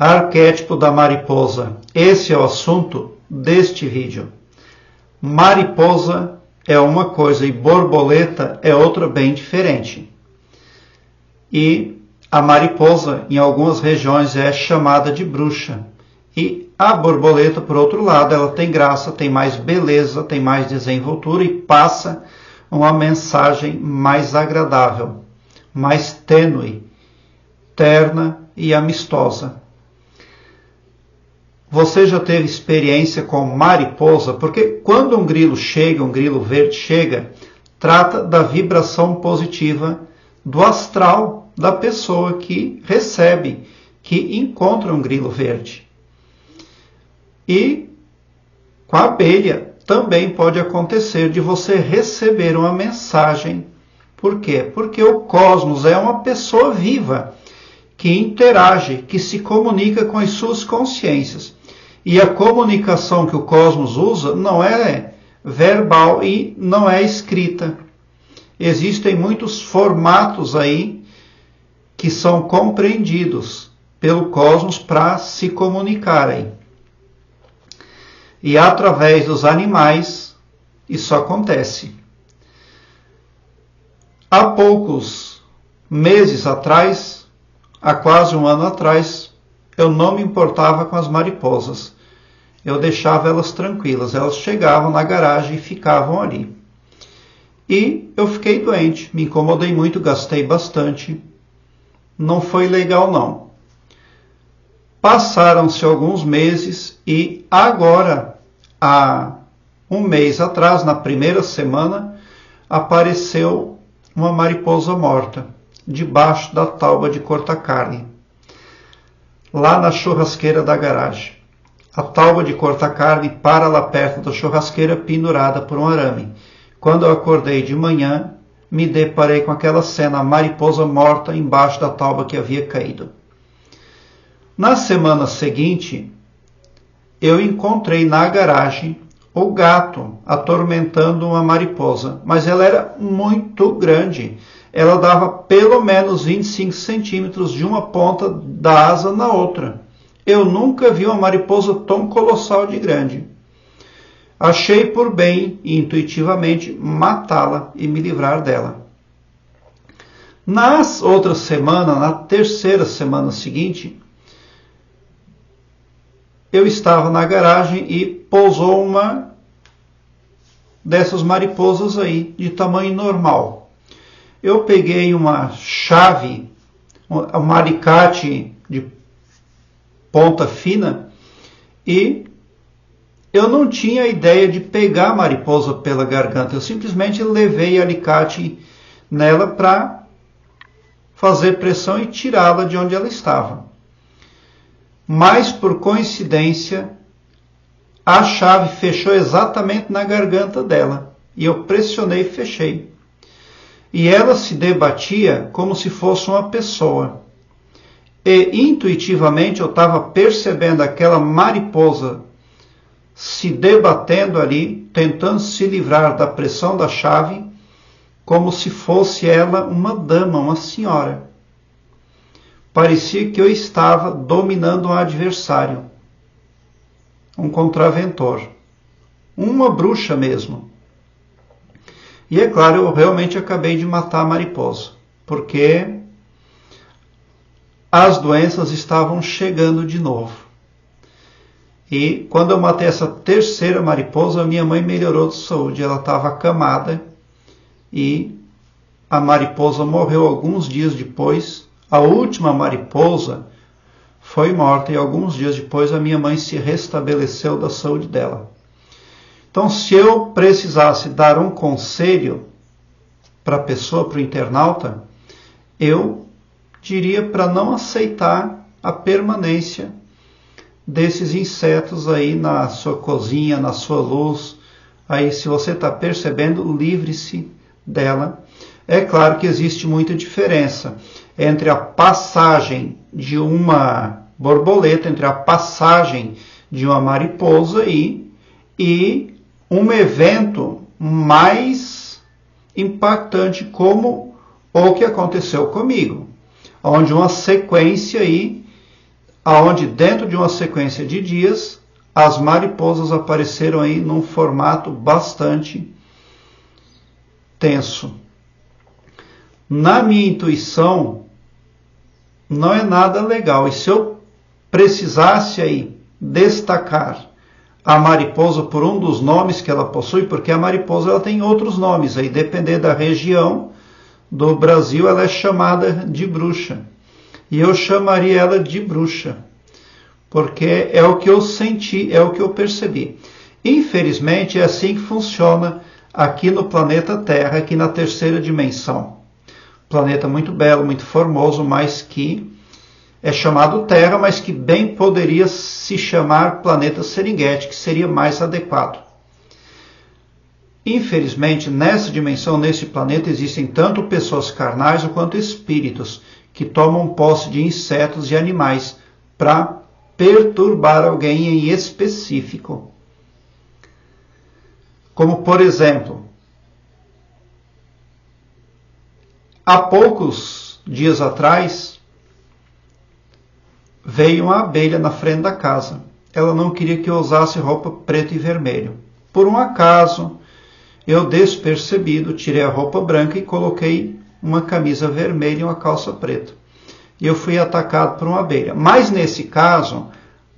Arquétipo da mariposa. Esse é o assunto deste vídeo. Mariposa é uma coisa e borboleta é outra bem diferente. E a mariposa, em algumas regiões, é chamada de bruxa. E a borboleta, por outro lado, ela tem graça, tem mais beleza, tem mais desenvoltura e passa uma mensagem mais agradável, mais tênue, terna e amistosa. Você já teve experiência com mariposa? Porque quando um grilo chega, um grilo verde chega, trata da vibração positiva do astral da pessoa que recebe, que encontra um grilo verde. E com a abelha também pode acontecer de você receber uma mensagem. Por quê? Porque o cosmos é uma pessoa viva, que interage, que se comunica com as suas consciências. E a comunicação que o cosmos usa não é verbal e não é escrita. Existem muitos formatos aí que são compreendidos pelo cosmos para se comunicarem. E através dos animais isso acontece. Há poucos meses atrás, há quase um ano atrás, eu não me importava com as mariposas. Eu deixava elas tranquilas. Elas chegavam na garagem e ficavam ali. E eu fiquei doente, me incomodei muito, gastei bastante. Não foi legal não. Passaram-se alguns meses e agora, há um mês atrás, na primeira semana, apareceu uma mariposa morta, debaixo da tauba de corta-carne, lá na churrasqueira da garagem. A tauba de corta-carne para lá perto da churrasqueira, pendurada por um arame. Quando eu acordei de manhã, me deparei com aquela cena, a mariposa morta embaixo da tauba que havia caído. Na semana seguinte, eu encontrei na garagem o gato atormentando uma mariposa, mas ela era muito grande. Ela dava pelo menos 25 centímetros de uma ponta da asa na outra. Eu nunca vi uma mariposa tão colossal de grande. Achei por bem, intuitivamente, matá-la e me livrar dela. Nas outras semanas, na terceira semana seguinte, eu estava na garagem e pousou uma dessas mariposas aí, de tamanho normal. Eu peguei uma chave, um alicate de ponta fina e eu não tinha ideia de pegar a mariposa pela garganta. Eu simplesmente levei o alicate nela para fazer pressão e tirá-la de onde ela estava. Mas, por coincidência, a chave fechou exatamente na garganta dela. E eu pressionei e fechei. E ela se debatia como se fosse uma pessoa. E intuitivamente eu estava percebendo aquela mariposa se debatendo ali, tentando se livrar da pressão da chave, como se fosse ela uma dama, uma senhora. Parecia que eu estava dominando um adversário, um contraventor, uma bruxa mesmo. E é claro, eu realmente acabei de matar a mariposa, porque as doenças estavam chegando de novo. E quando eu matei essa terceira mariposa, minha mãe melhorou de saúde. Ela estava acamada e a mariposa morreu alguns dias depois. A última mariposa foi morta e alguns dias depois a minha mãe se restabeleceu da saúde dela. Então, se eu precisasse dar um conselho para a pessoa, para o internauta, eu diria para não aceitar a permanência desses insetos aí na sua cozinha, na sua luz. Aí, se você está percebendo, livre-se dela. É claro que existe muita diferença entre a passagem de uma borboleta, entre a passagem de uma mariposa e um evento mais impactante como o que aconteceu comigo, onde uma sequência aí aonde dentro de uma sequência de dias, as mariposas apareceram aí num formato bastante tenso. Na minha intuição, não é nada legal. E se eu precisasse aí destacar a mariposa por um dos nomes que ela possui, porque a mariposa ela tem outros nomes, aí depender da região do Brasil, ela é chamada de bruxa. E eu chamaria ela de bruxa, porque é o que eu senti, é o que eu percebi. Infelizmente, é assim que funciona aqui no planeta Terra, aqui na terceira dimensão. Planeta muito belo, muito formoso, mas que é chamado Terra, mas que bem poderia se chamar planeta Serengeti, que seria mais adequado. Infelizmente, nessa dimensão, nesse planeta, existem tanto pessoas carnais quanto espíritos que tomam posse de insetos e animais para perturbar alguém em específico. Como, por exemplo, há poucos dias atrás, veio uma abelha na frente da casa. Ela não queria que eu usasse roupa preto e vermelho. Por um acaso, eu despercebido, tirei a roupa branca e coloquei uma camisa vermelha e uma calça preta. E eu fui atacado por uma abelha. Mas nesse caso,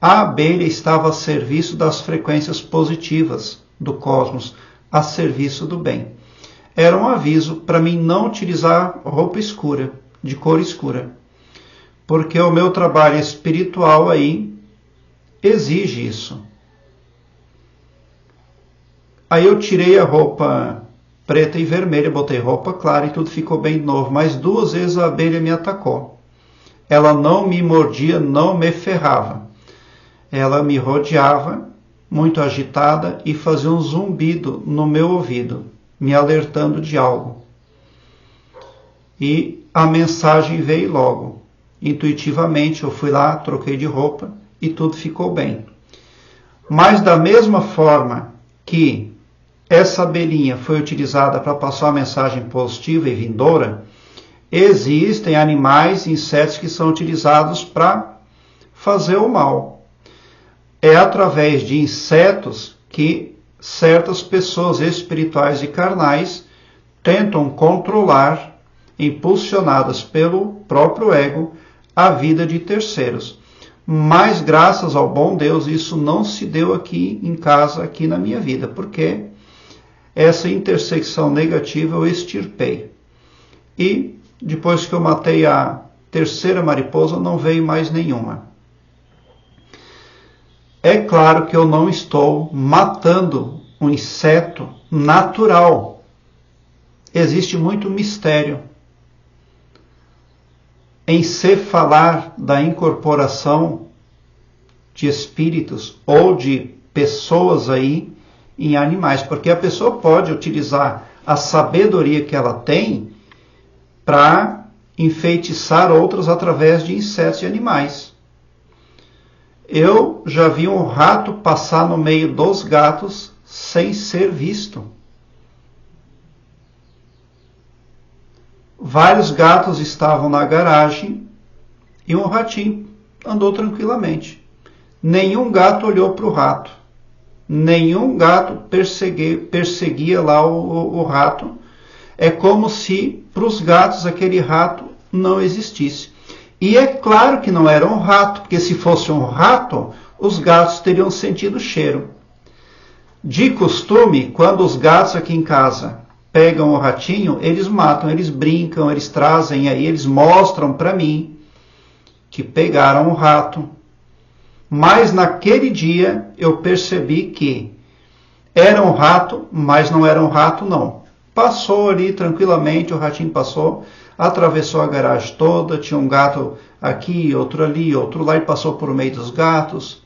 a abelha estava a serviço das frequências positivas do cosmos, a serviço do bem. Era um aviso para mim não utilizar roupa escura, de cor escura. Porque o meu trabalho espiritual aí exige isso. Aí eu tirei a roupa preta e vermelha, botei roupa clara e tudo ficou bem novo. Mas 2 vezes a abelha me atacou. Ela não me mordia, não me ferrava. Ela me rodeava, muito agitada, e fazia um zumbido no meu ouvido, me alertando de algo. E a mensagem veio logo. Intuitivamente eu fui lá, troquei de roupa e tudo ficou bem. Mas da mesma forma que essa abelhinha foi utilizada para passar uma mensagem positiva e vindoura, existem animais e insetos que são utilizados para fazer o mal. É através de insetos que certas pessoas espirituais e carnais tentam controlar, impulsionadas pelo próprio ego, a vida de terceiros. Mas graças ao bom Deus isso não se deu aqui em casa, aqui na minha vida, porque essa intersecção negativa eu extirpei. E depois que eu matei a terceira mariposa, não veio mais nenhuma. É claro que eu não estou matando um inseto natural. Existe muito mistério em se falar da incorporação de espíritos ou de pessoas aí em animais, porque a pessoa pode utilizar a sabedoria que ela tem para enfeitiçar outros através de insetos e animais. Eu já vi um rato passar no meio dos gatos sem ser visto. Vários gatos estavam na garagem e um ratinho andou tranquilamente. Nenhum gato olhou para o rato. Nenhum gato perseguia lá o rato. É como se para os gatos aquele rato não existisse. E é claro que não era um rato, porque se fosse um rato, os gatos teriam sentido o cheiro. De costume, quando os gatos aqui em casa pegam o ratinho, eles matam, eles brincam, eles trazem aí, eles mostram para mim que pegaram o rato. Mas naquele dia eu percebi que era um rato, mas não era um rato não. Passou ali tranquilamente, o ratinho passou, atravessou a garagem toda, tinha um gato aqui, outro ali, outro lá, e passou por meio dos gatos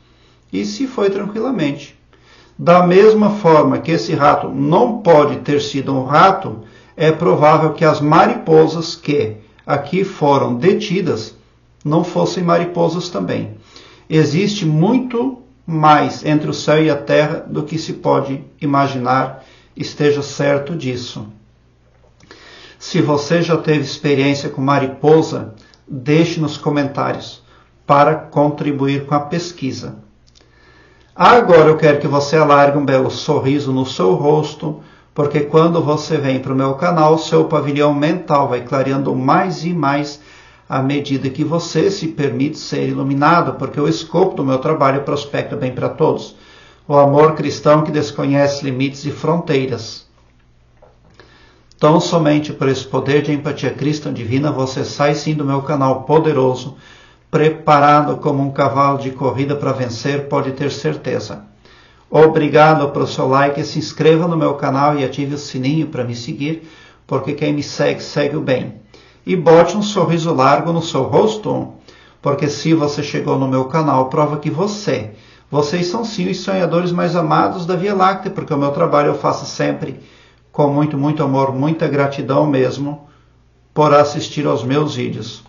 e se foi tranquilamente. Da mesma forma que esse rato não pode ter sido um rato, é provável que as mariposas que aqui foram detidas não fossem mariposas também. Existe muito mais entre o céu e a terra do que se pode imaginar, esteja certo disso. Se você já teve experiência com mariposa, deixe nos comentários. para contribuir com a pesquisa. Agora eu quero que você alargue um belo sorriso no seu rosto, porque quando você vem para o meu canal, seu pavilhão mental vai clareando mais e mais à medida que você se permite ser iluminado, porque o escopo do meu trabalho prospecta bem para todos. O amor cristão que desconhece limites e fronteiras. Tão somente por esse poder de empatia cristã divina, você sai sim do meu canal poderoso, preparado como um cavalo de corrida para vencer, pode ter certeza. Obrigado pelo seu like, se inscreva no meu canal e ative o sininho para me seguir, porque quem me segue, segue o bem. E bote um sorriso largo no seu rosto, porque se você chegou no meu canal, prova que vocês são sim os sonhadores mais amados da Via Láctea, porque o meu trabalho eu faço sempre com muito, muito amor, muita gratidão mesmo, por assistir aos meus vídeos.